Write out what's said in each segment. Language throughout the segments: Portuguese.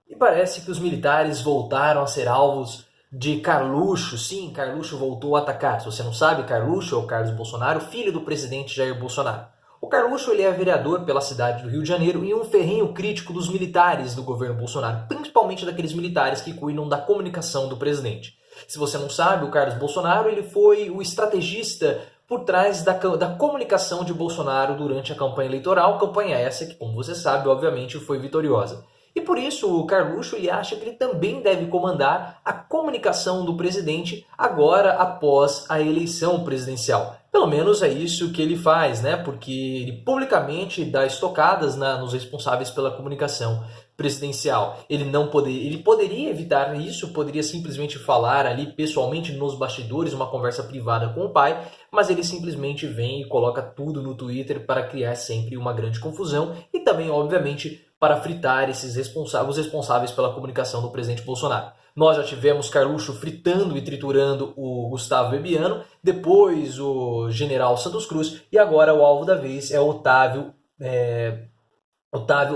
E parece que os militares voltaram a ser alvos de Carluxo. Sim, Carluxo voltou a atacar. Se você não sabe, Carluxo é o Carlos Bolsonaro, filho do presidente Jair Bolsonaro. O Carluxo ele é vereador pela cidade do Rio de Janeiro e um ferrenho crítico dos militares do governo Bolsonaro, principalmente daqueles militares que cuidam da comunicação do presidente. Se você não sabe, o Carlos Bolsonaro ele foi o estrategista por trás da comunicação de Bolsonaro durante a campanha eleitoral, campanha essa que, como você sabe, obviamente foi vitoriosa. E por isso o Carluxo ele acha que ele também deve comandar a comunicação do presidente agora após a eleição presidencial. Pelo menos é isso que ele faz, né? Porque ele publicamente dá estocadas nos responsáveis pela comunicação presidencial. Ele poderia evitar isso, poderia simplesmente falar ali pessoalmente nos bastidores, uma conversa privada com o pai, mas ele simplesmente vem e coloca tudo no Twitter para criar sempre uma grande confusão e também, obviamente, para fritar os responsáveis pela comunicação do presidente Bolsonaro. Nós já tivemos Carluxo fritando e triturando o Gustavo Bebiano, depois o general Santos Cruz e agora o alvo da vez é o Otávio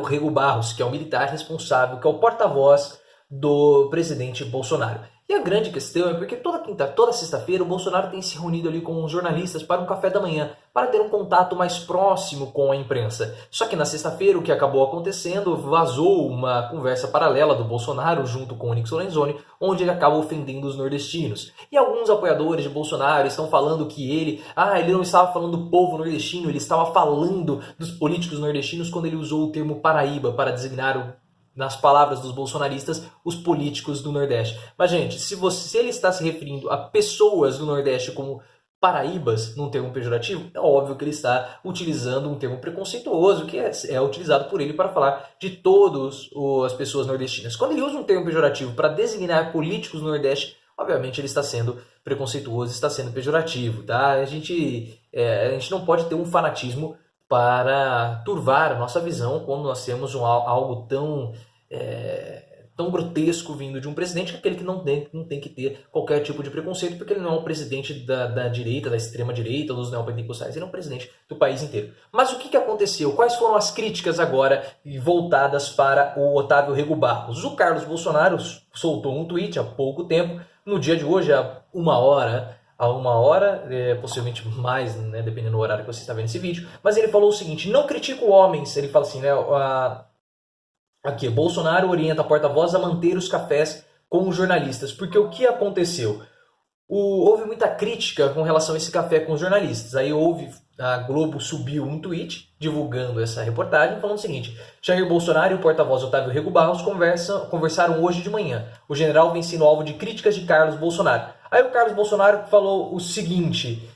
Rego Barros, que é o militar responsável, que é o porta-voz do presidente Bolsonaro. E a grande questão é porque toda sexta-feira o Bolsonaro tem se reunido ali com os jornalistas para um café da manhã, para ter um contato mais próximo com a imprensa. Só que na sexta-feira o que acabou acontecendo, vazou uma conversa paralela do Bolsonaro junto com o Onyx Lorenzoni, onde ele acaba ofendendo os nordestinos. E alguns apoiadores de Bolsonaro estão falando que ele não estava falando do povo nordestino, ele estava falando dos políticos nordestinos quando ele usou o termo Paraíba para designar nas palavras dos bolsonaristas, os políticos do Nordeste. Mas, gente, se ele está se referindo a pessoas do Nordeste como paraíbas, num termo pejorativo, é óbvio que ele está utilizando um termo preconceituoso, que é utilizado por ele para falar de todas as pessoas nordestinas. Quando ele usa um termo pejorativo para designar políticos do Nordeste, obviamente ele está sendo preconceituoso, está sendo pejorativo, tá? A gente não pode ter um fanatismo para turvar a nossa visão quando nós temos algo tão grotesco vindo de um presidente, aquele que não tem que ter qualquer tipo de preconceito, porque ele não é um presidente da direita, da extrema-direita, dos neopentecostais, ele é um presidente do país inteiro. Mas o que aconteceu? Quais foram as críticas agora voltadas para o Otávio Rego Barros? O Carlos Bolsonaro soltou um tweet há pouco tempo, no dia de hoje, há uma hora, possivelmente mais, né, dependendo do horário que você está vendo esse vídeo, mas ele falou o seguinte: não critico homens, ele fala assim, né, aqui, Bolsonaro orienta a porta-voz a manter os cafés com os jornalistas, porque o que aconteceu? Houve muita crítica com relação a esse café com os jornalistas, aí a Globo subiu um tweet divulgando essa reportagem, falando o seguinte: Jair Bolsonaro e o porta-voz Otávio Rego Barros conversaram hoje de manhã. O general vem sendo alvo de críticas de Carlos Bolsonaro. Aí o Carlos Bolsonaro falou o seguinte: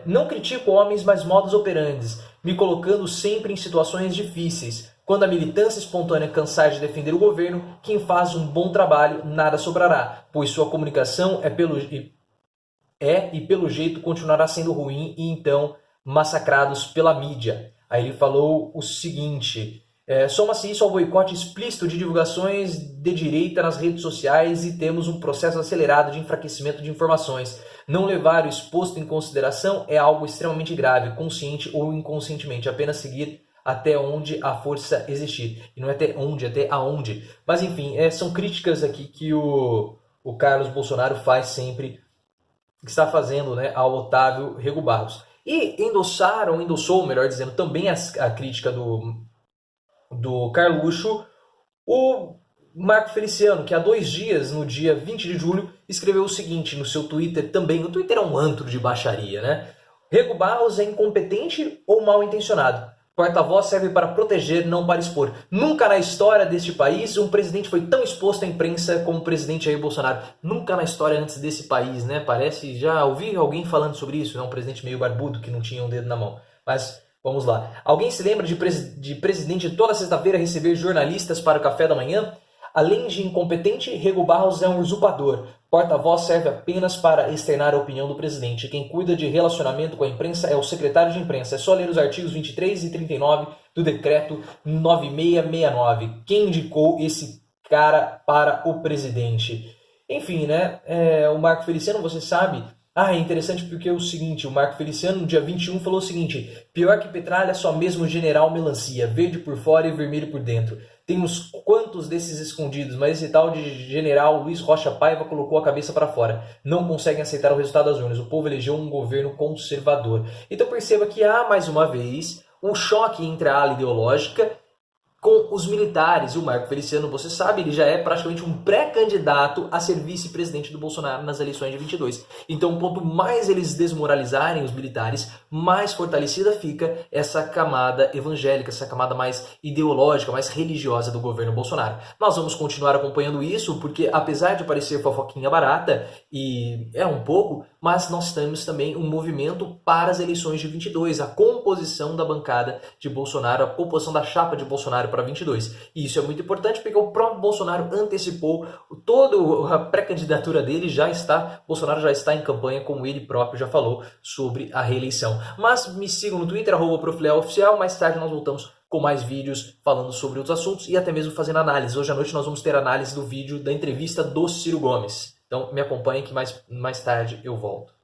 não critico homens, mas modus operandi, me colocando sempre em situações difíceis. Quando a militância espontânea cansar de defender o governo, quem faz um bom trabalho nada sobrará, pois sua comunicação e pelo jeito continuará sendo ruim e então massacrados pela mídia. Aí ele falou o seguinte: soma-se isso ao boicote explícito de divulgações de direita nas redes sociais e temos um processo acelerado de enfraquecimento de informações. Não levar o exposto em consideração é algo extremamente grave, consciente ou inconscientemente, apenas seguir até onde a força existir. E não é até onde, até aonde. Mas enfim, são críticas aqui que o Carlos Bolsonaro faz sempre, que está fazendo, né, ao Otávio Rego Barros. E endossou, melhor dizendo, também a crítica do Carluxo, o Marco Feliciano, que há 2 dias, no dia 20 de julho, escreveu o seguinte no seu Twitter também. O Twitter é um antro de baixaria, né? Rego Barros é incompetente ou mal intencionado? Porta-voz serve para proteger, não para expor. Nunca na história deste país um presidente foi tão exposto à imprensa como o presidente Jair Bolsonaro. Nunca na história antes desse país, né? Parece, já ouvi alguém falando sobre isso, né? Um presidente meio barbudo que não tinha um dedo na mão. Mas vamos lá. Alguém se lembra de presidente toda sexta-feira receber jornalistas para o café da manhã? Além de incompetente, Rego Barros é um usurpador. Porta-voz serve apenas para externar a opinião do presidente. Quem cuida de relacionamento com a imprensa é o secretário de imprensa. É só ler os artigos 23 e 39 do decreto 9669. Quem indicou esse cara para o presidente? Enfim, né? O Marco Feliciano, você sabe... é interessante porque é o seguinte, o Marco Feliciano no dia 21 falou o seguinte: pior que Petralha, só mesmo o general melancia, verde por fora e vermelho por dentro. tem uns quantos desses escondidos, mas esse tal de general Luiz Rocha Paiva colocou a cabeça para fora. Não conseguem aceitar o resultado das urnas. O povo elegeu um governo conservador. Então perceba que há, mais uma vez, um choque entre a ala ideológica com os militares. O Marco Feliciano, você sabe, ele já é praticamente um pré-candidato a ser vice-presidente do Bolsonaro nas eleições de 22. Então, quanto mais eles desmoralizarem os militares, mais fortalecida fica essa camada evangélica, essa camada mais ideológica, mais religiosa do governo Bolsonaro. Nós vamos continuar acompanhando isso, porque apesar de parecer fofoquinha barata, e é um pouco, mas nós temos também um movimento para as eleições de 22, a composição da bancada de Bolsonaro, a composição da chapa de Bolsonaro para 22. E isso é muito importante porque o próprio Bolsonaro antecipou toda a pré-candidatura dele, Bolsonaro já está em campanha, como ele próprio já falou, sobre a reeleição. Mas me sigam no Twitter, @profleoficial, mais tarde nós voltamos com mais vídeos falando sobre outros assuntos e até mesmo fazendo análise. Hoje à noite nós vamos ter análise do vídeo da entrevista do Ciro Gomes. Então me acompanhem que mais tarde eu volto.